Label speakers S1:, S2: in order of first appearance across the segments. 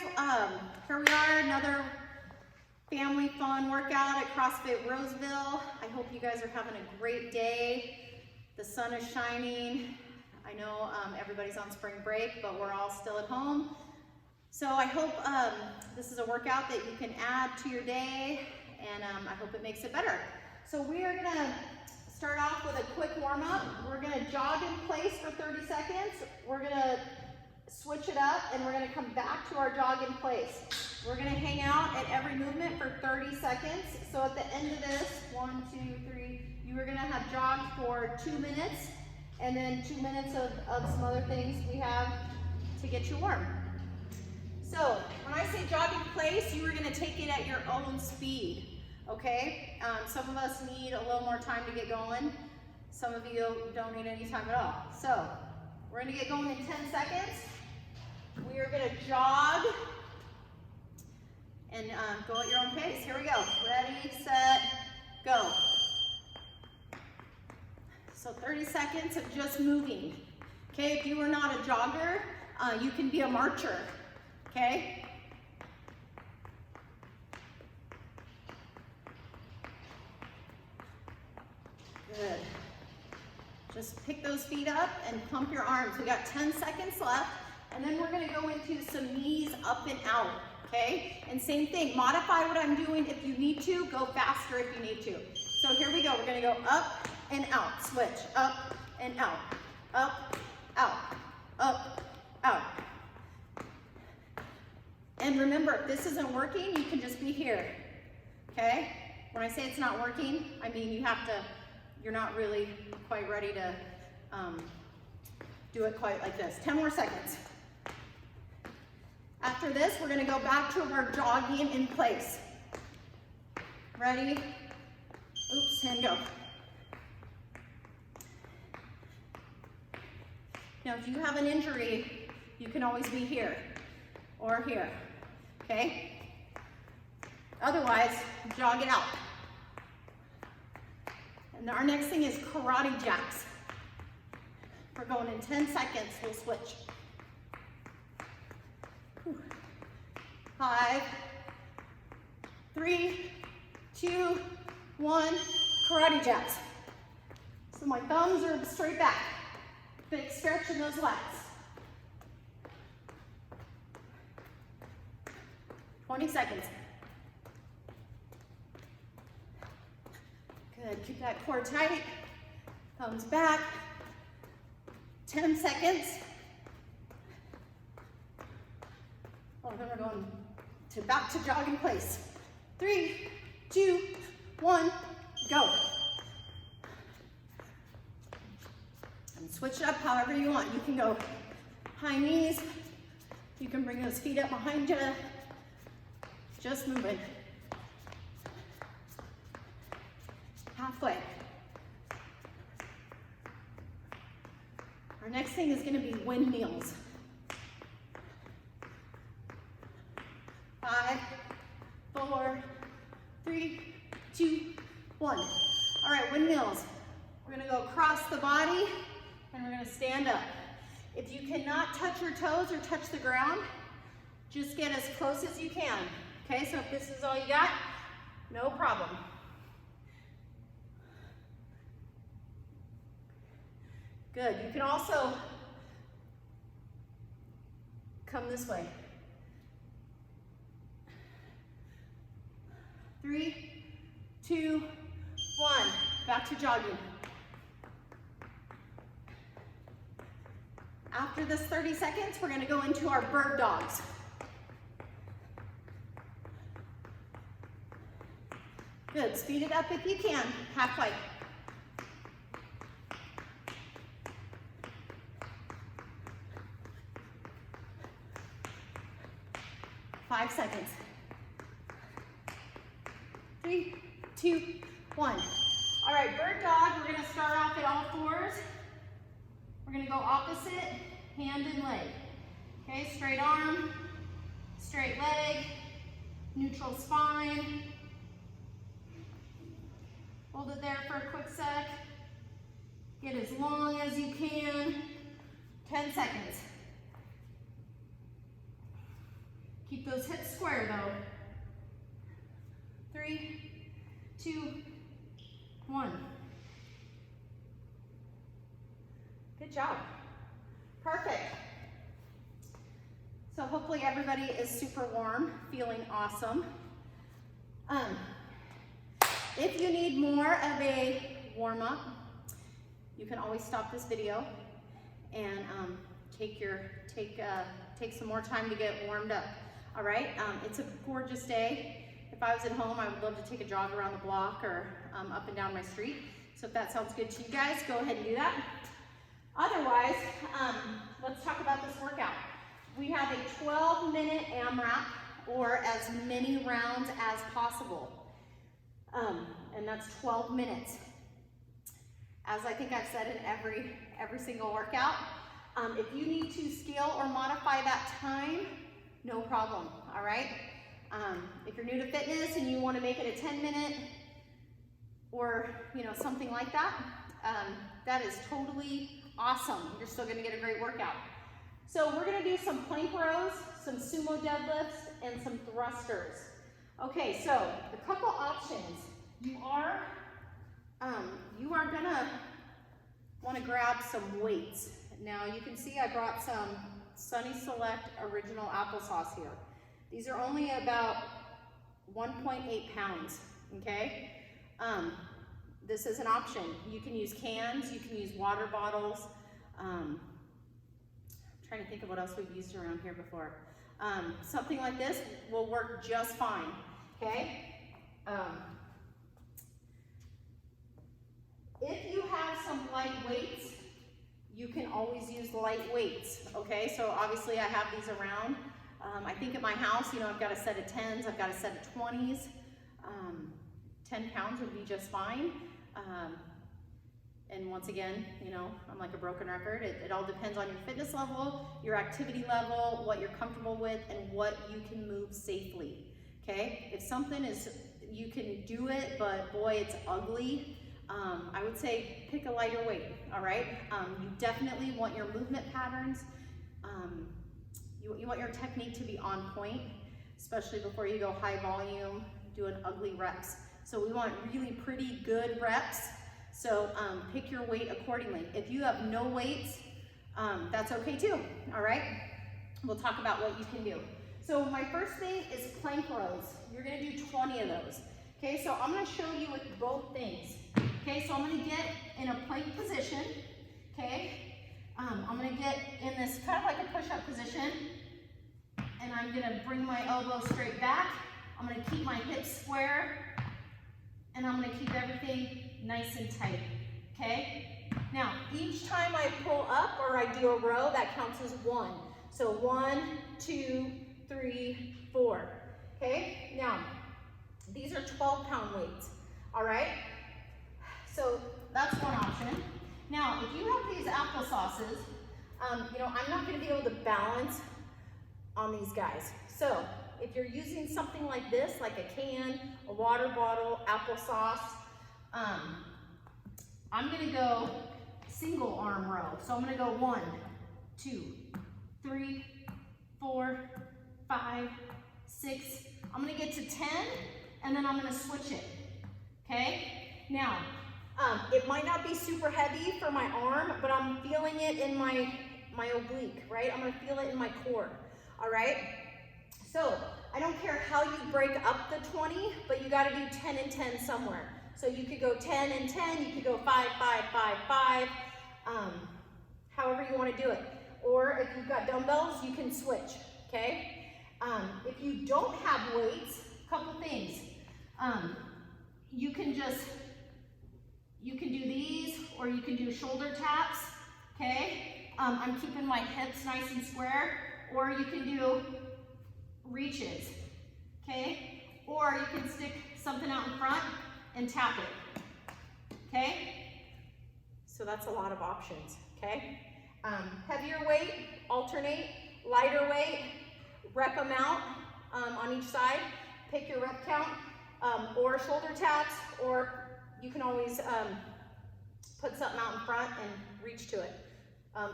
S1: Here we are, another family fun workout at CrossFit Roseville. I hope you guys are having a great day. The sun is shining. I know everybody's on spring break, but we're all still at home. So I hope this is a workout that you can add to your day, and I hope it makes it better. So we are gonna start off with a quick warm-up. We're gonna jog in place for 30 seconds. We're gonna switch it up, and we're gonna come back to our jog in place. We're gonna hang out at every movement for 30 seconds. So at the end of this, 1, 2, 3, you are gonna have jogged for 2 minutes, and then 2 minutes of some other things we have to get you warm. So when I say jog in place, you are gonna take it at your own speed, okay? Some of us need a little more time to get going. Some of you don't need any time at all. So we're gonna get going in 10 seconds. We are gonna jog and go at your own pace. Here we go. Ready, set, go. So 30 seconds of just moving. Okay, if you are not a jogger, you can be a marcher, okay? Good. Just pick those feet up and pump your arms. We got 10 seconds left, and then we're gonna go into some knees up and out, okay? And same thing, modify what I'm doing if you need to, go faster if you need to. So here we go, we're gonna go up and out, switch, up and out, up, out, up, out. And remember, if this isn't working, you can just be here, okay? When I say it's not working, I mean you're not really quite ready to do it quite like this. 10 more seconds. After this, we're gonna go back to our jogging in place. Ready? Oops, and go. Now, if you have an injury, you can always be here or here, okay? Otherwise, jog it out. And our next thing is karate jacks. We're going in 10 seconds, we'll switch. 5, 3, 2, 1, karate jacks. So my thumbs are straight back. Big stretch in those legs. 20 seconds. Good, keep that core tight. Thumbs back. 10 seconds. Oh, then we're going back to jog in place. 3, 2, 1, go. And switch it up however you want. You can go high knees. You can bring those feet up behind you. Just moving. Halfway. Our next thing is going to be windmills. 5, 4, 3, 2, 1. All right, windmills. We're going to go across the body, and we're going to stand up. If you cannot touch your toes or touch the ground, just get as close as you can. Okay, so if this is all you got, no problem. Good, you can also come this way. 3, 2, 1, back to jogging. After this 30 seconds, we're gonna go into our bird dogs. Good, speed it up if you can, halfway. 5 seconds. 3, 2, 1. All right, bird dog, we're gonna start off at all fours. We're gonna go opposite, hand and leg. Okay, straight arm, straight leg, neutral spine. Hold it there for a quick sec. Get as long as you can. 10 seconds. Keep those hips square though. 3, 2, 1. Good job. Perfect. So hopefully everybody is super warm, feeling awesome. If you need more of a warm-up, you can always stop this video and take some more time to get warmed up. All right, it's a gorgeous day. If I was at home, I would love to take a jog around the block or up and down my street. So if that sounds good to you guys, go ahead and do that. Otherwise, let's talk about this workout. We have a 12-minute AMRAP, or as many rounds as possible. And that's 12 minutes. As I think I've said in every single workout, if you need to scale or modify that time, no problem, all right? If you're new to fitness and you want to make it a 10-minute or something like that, that is totally awesome. You're still going to get a great workout. So we're going to do some plank rows, some sumo deadlifts, and some thrusters. Okay, so a couple options. You are gonna want to grab some weights. Now you can see I brought some Sunny Select Original Applesauce here. These are only about 1.8 pounds, okay? This is an option. You can use cans, you can use water bottles. I'm trying to think of what else we've used around here before. Something like this will work just fine, okay? If you have some light weights, you can always use light weights, okay? So obviously I have these around. I think at my house, I've got a set of 10s, I've got a set of 20s. 10 pounds would be just fine. And once again, I'm like a broken record. It all depends on your fitness level, your activity level, what you're comfortable with, and what you can move safely, okay? If something is, you can do it, but boy, it's ugly, I would say pick a lighter weight, all right? You definitely want your movement patterns, you want your technique to be on point, especially before you go high volume, doing ugly reps. So we want really pretty good reps. So pick your weight accordingly. If you have no weights, that's okay too, all right? We'll talk about what you can do. So my first thing is plank rows. You're gonna do 20 of those. Okay, so I'm gonna show you with both things. Okay, so I'm gonna get in a plank position, okay? I'm gonna get in this kind of like a push-up position, and I'm gonna bring my elbow straight back. I'm gonna keep my hips square, and I'm gonna keep everything nice and tight, okay? Now, each time I pull up or I do a row, that counts as 1. So 1, 2, 3, 4, okay? Now, these are 12-pound weights, all right? So that's one option. Now, if you have these applesauces, I'm not gonna be able to balance on these guys. So if you're using something like this, like a can, a water bottle, applesauce, I'm gonna go single arm row. So I'm gonna go 1, 2, 3, 4, 5, 6. I'm gonna get to 10, and then I'm gonna switch it, okay? Now, it might not be super heavy for my arm, but I'm feeling it in my oblique, right? I'm gonna feel it in my core, all right? So I don't care how you break up the 20, but you gotta do 10 and 10 somewhere. So you could go 10 and 10, you could go 5, 5, 5, 5, however you wanna do it. Or if you've got dumbbells, you can switch, okay? If you don't have weights, a couple things. You can do these, or you can do shoulder taps, okay? I'm keeping my hips nice and square, or you can do reaches, okay? Or you can stick something out in front and tap it, okay? So that's a lot of options, okay? Heavier weight, alternate, lighter weight, rep amount on each side, pick your rep count, or shoulder taps, or you can always put something out in front and reach to it,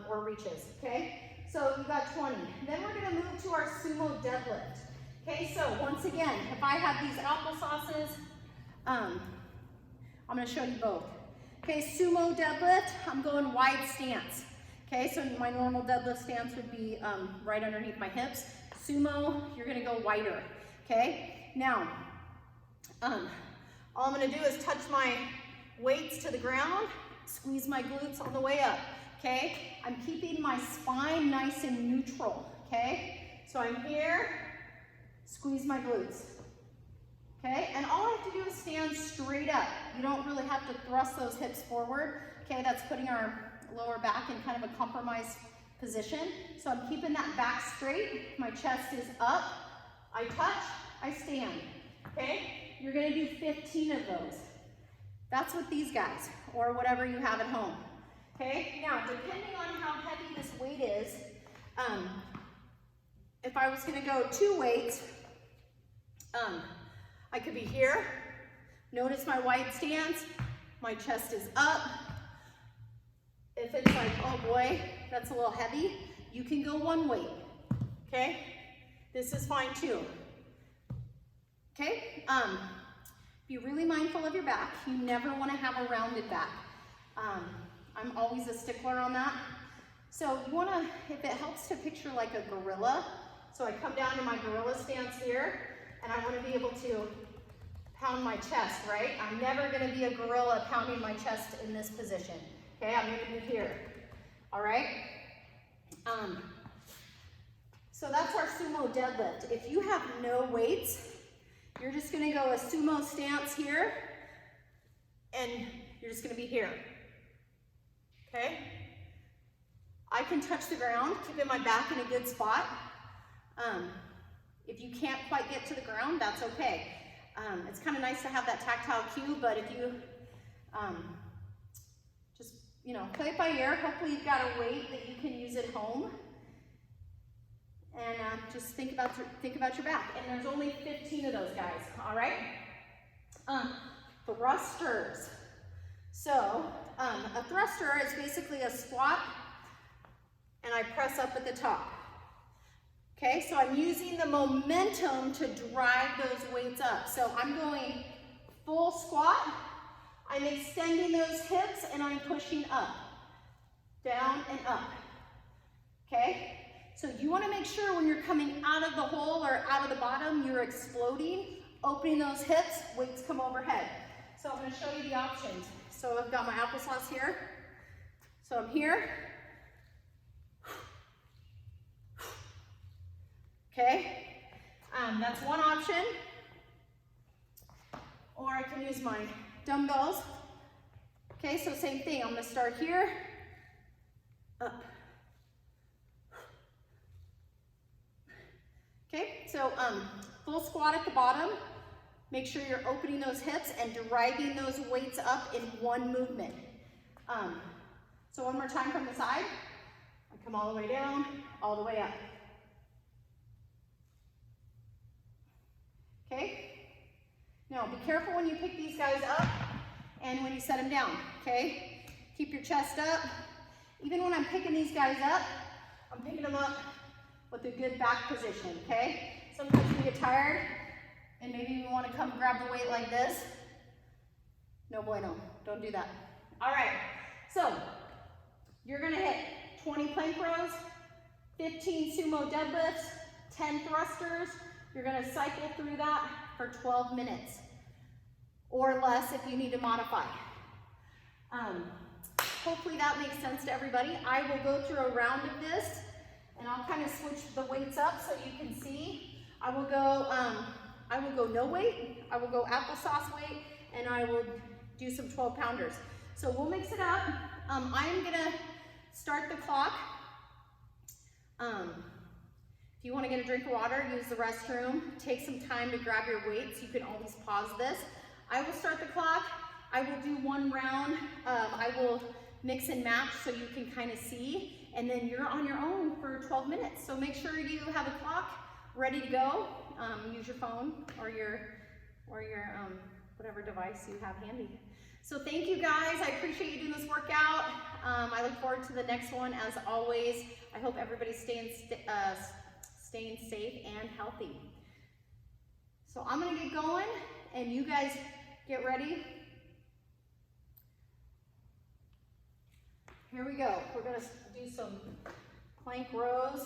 S1: or reaches, okay? so you got 20. Then we're gonna move to our sumo deadlift. Okay, so once again, if I have these applesauces, I'm gonna show you both. Okay, sumo deadlift, I'm going wide stance. Okay, so my normal deadlift stance would be right underneath my hips. Sumo, you're gonna go wider. Okay, now, all I'm gonna do is touch my weights to the ground, squeeze my glutes on the way up. Okay, I'm keeping my spine nice and neutral. Okay, so I'm here, squeeze my glutes. Okay, and all I have to do is stand straight up. You don't really have to thrust those hips forward. Okay, that's putting our lower back in kind of a compromised position. So I'm keeping that back straight. My chest is up. I touch, I stand. Okay, you're gonna do 15 of those. That's with these guys, or whatever you have at home. Okay, now depending on how heavy this weight is, if I was gonna go 2 weights, I could be here. Notice my wide stance, my chest is up. If it's like, oh boy, that's a little heavy, you can go 1 weight, okay? This is fine too, okay? Be really mindful of your back. You never wanna have a rounded back. I'm always a stickler on that. So you wanna, if it helps to picture like a gorilla, so I come down to my gorilla stance here, and I wanna be able to pound my chest, right? I'm never gonna be a gorilla pounding my chest in this position. Okay, I'm gonna be here, all right? So that's our sumo deadlift. If you have no weights, you're just gonna go a sumo stance here, and you're just gonna be here, okay? I can touch the ground, keeping my back in a good spot. If you can't quite get to the ground, that's okay. It's kind of nice to have that tactile cue, but if you just, you know, play it by ear. Hopefully you've got a weight that you can use at home. And just think about your back. And there's only 15 of those guys, all right? Thrusters. So a thruster is basically a squat, and I press up at the top. Okay, so I'm using the momentum to drive those weights up. So I'm going full squat, I'm extending those hips, and I'm pushing up, down and up, okay? So you wanna make sure when you're coming out of the hole or out of the bottom, you're exploding, opening those hips, weights come overhead. So I'm gonna show you the options. So I've got my applesauce here. So I'm here. Okay, that's one option. Or I can use my dumbbells. Okay, so same thing. I'm gonna start here, up. Okay, so full squat at the bottom. Make sure you're opening those hips and driving those weights up in one movement. So one more time from the side. I come all the way down, all the way up. Okay? Now be careful when you pick these guys up and when you set them down, okay? Keep your chest up. Even when I'm picking these guys up, I'm picking them up with a good back position, okay? Sometimes you get tired and maybe you want to come grab the weight like this. No bueno, don't do that. All right, so you're gonna hit 20 plank rows, 15 sumo deadlifts, 10 thrusters. You're gonna cycle through that for 12 minutes or less if you need to modify. Hopefully that makes sense to everybody. I will go through a round of this and I'll kind of switch the weights up so you can see. I will go no weight, I will go applesauce weight, and I will do some 12 pounders. So we'll mix it up. I'm gonna start the clock. If you want to get a drink of water, use the restroom, take some time to grab your weights. You can always pause this. I will start the clock. I will do one round. I will mix and match so you can kind of see, and then you're on your own for 12 minutes. So make sure you have a clock ready to go. Use your phone or your whatever device you have handy. So thank you guys. I appreciate you doing this workout. I look forward to the next one as always. I hope everybody's staying safe and healthy. So I'm gonna get going and you guys get ready. Here we go. We're gonna do some plank rows.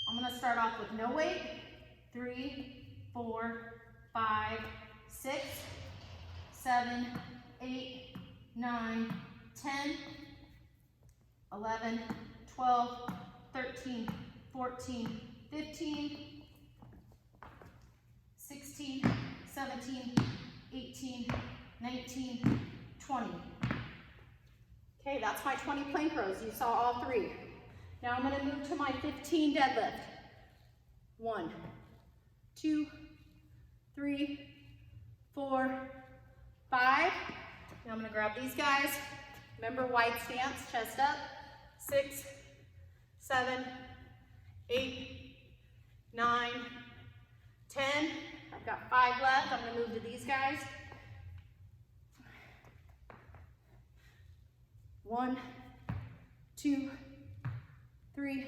S1: I'm gonna start off with no weight. 3, 4, 5, 6, 7, 8, 9, 10, 11, 12, 13, 14, 15, 16, 17, 18, 19, 20. Okay, that's my 20 plank rows. You saw all 3. Now I'm going to move to my 15 deadlift. 1, 2, 3, 4, 5. Now I'm going to grab these guys. Remember wide stance, chest up. 6, 7, 8, 9, 10. I've got 5 left. I'm going to move to these guys. 1, 2, 3,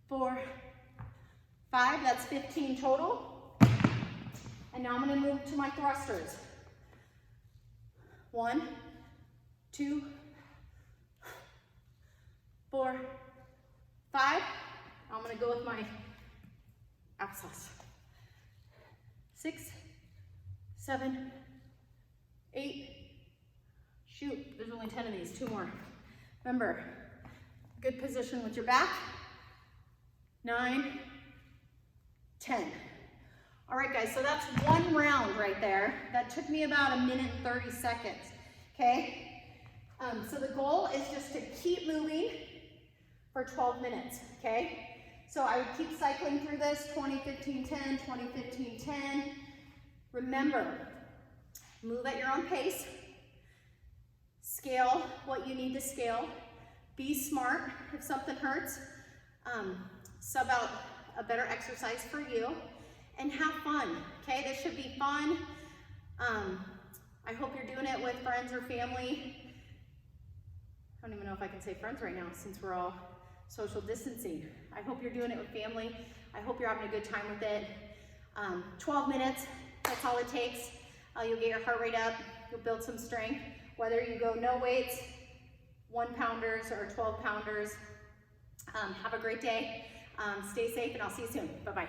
S1: 4, 5. That's 15 total. And now I'm going to move to my thrusters. 1, 2, 4, 5. I'm going to go with my abscess. 6, 7, 8. Shoot, there's only 10 of these. 2 more. Remember, good position with your back. 9, 10. All right, guys, so that's 1 round right there. That took me about 1 minute and 30 seconds, okay? So the goal is just to keep moving for 12 minutes, okay? So I would keep cycling through this, 20, 15, 10, 20, 15, 10. Remember, move at your own pace. Scale what you need to scale. Be smart. If something hurts, sub out a better exercise for you. And have fun, okay? This should be fun. I hope you're doing it with friends or family. I don't even know if I can say friends right now since we're all social distancing. I hope you're doing it with family. I hope you're having a good time with it. 12 minutes, that's all it takes. You'll get your heart rate up, you'll build some strength. Whether you go no weights, 1-pounders or 12-pounders. Have a great day. Stay safe and I'll see you soon. Bye-bye.